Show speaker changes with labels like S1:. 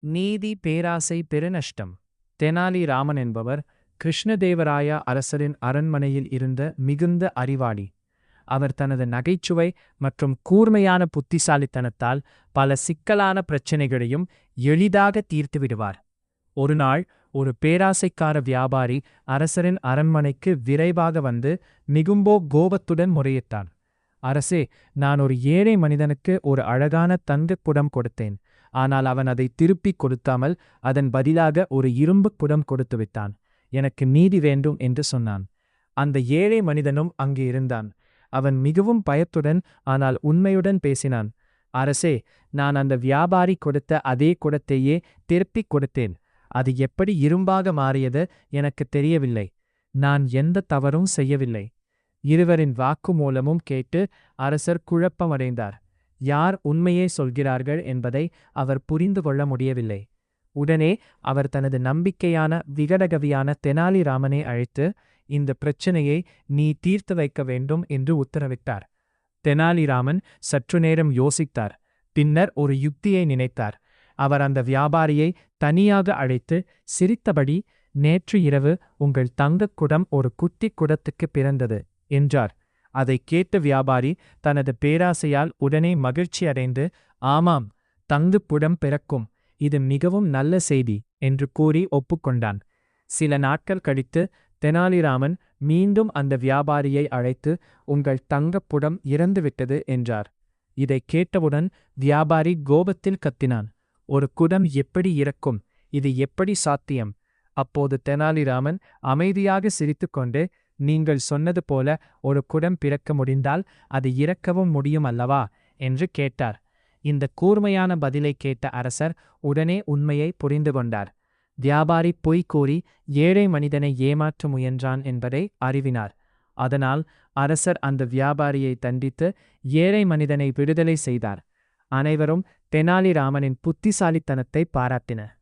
S1: நீதி பேராசை பெருநஷ்டம். தெனாலி ராமன் என்பவர் கிருஷ்ணதேவராய அரசரின் அரண்மனையில் இருந்த மிகுந்த அறிவாளி. அவர் தனது நகைச்சுவை மற்றும் கூர்மையான புத்திசாலித்தனத்தால் பல சிக்கலான பிரச்சினைகளையும் எளிதாக தீர்த்து விடுவார். ஒருநாள் ஒரு பேராசைக்கார வியாபாரி அரசரின் அரண்மனைக்கு விரைவாக வந்து மிகும்போ கோபத்துடன் முறையிட்டான். அரசே, நான் ஒரு ஏழை மனிதனுக்கு ஒரு அழகான தங்கக் குடம் கொடுத்தேன். ஆனால் அவன் அதை திருப்பிக் கொடுத்தாமல் அதன் பதிலாக ஒரு இரும்புக் குடம் கொடுத்து விட்டான். எனக்கு நீதி வேண்டும் என்று சொன்னான். அந்த ஏழை மனிதனும் அங்கே இருந்தான். அவன் மிகவும் பயத்துடன் ஆனால் உண்மையுடன் பேசினான். அரசே, நான் அந்த வியாபாரி கொடுத்த அதே குடத்தையே திருப்பிக் கொடுத்தேன். அது எப்படி இரும்பாக மாறியது எனக்கு தெரியவில்லை. நான் எந்த தவறும் செய்யவில்லை. இருவரின் வாக்குமூலமும் கேட்டு அரசர் குழப்பமடைந்தார். யார் உண்மையே சொல்கிறார்கள் என்பதை அவர் புரிந்து கொள்ள முடியவில்லை. உடனே அவர் தனது நம்பிக்கையான விகடகவியான தெனாலிராமனை அழைத்து, இந்த பிரச்சனையை நீ தீர்த்து வைக்க வேண்டும் என்று உத்தரவிட்டார். தெனாலிராமன் சற்று நேரம் யோசித்தார். பின்னர் ஒரு யுக்தியை நினைத்தார். அவர் அந்த வியாபாரியை தனியாக அழைத்து சிரித்தபடி, நேற்று இரவு உங்கள் தங்கக் குடம் ஒரு குட்டி குடத்துக்கு பிறந்தது என்றார். அதை கேட்ட வியாபாரி தனது பேராசையால் உடனே மகிழ்ச்சி அடைந்து, ஆமாம், தங்குப் குடம் பிறக்கும், இது மிகவும் நல்ல செய்தி என்று கூறி ஒப்புக்கொண்டான். சில நாட்கள் கழித்து தெனாலிராமன் மீண்டும் அந்த வியாபாரியை அழைத்து, உங்கள் தங்கப் குடம் இறந்துவிட்டது என்றார். இதைக் கேட்டவுடன் வியாபாரி கோபத்தில் கத்தினான். ஒரு குடம் எப்படி இறக்கும்? இது எப்படி சாத்தியம்? அப்போது தெனாலிராமன் அமைதியாக சிரித்துக்கொண்டு, நீங்கள் சொன்னது போல ஒரு குடம் பிறக்க முடிந்தால் அது இறக்கவும் முடியும் அல்லவா என்று கேட்டார். இந்த கூர்மையான பதிலை கேட்ட அரசர் உடனே உண்மையை புரிந்து கொண்டார். வியாபாரி பொய் கூறி ஏழை மனிதனை ஏமாற்ற முயன்றான் என்பதை அறிவினார். அதனால் அரசர் அந்த வியாபாரியை தண்டித்து ஏழை மனிதனை விடுதலை செய்தார். அனைவரும் தெனாலிராமனின் புத்திசாலித்தனத்தை பாராட்டினர்.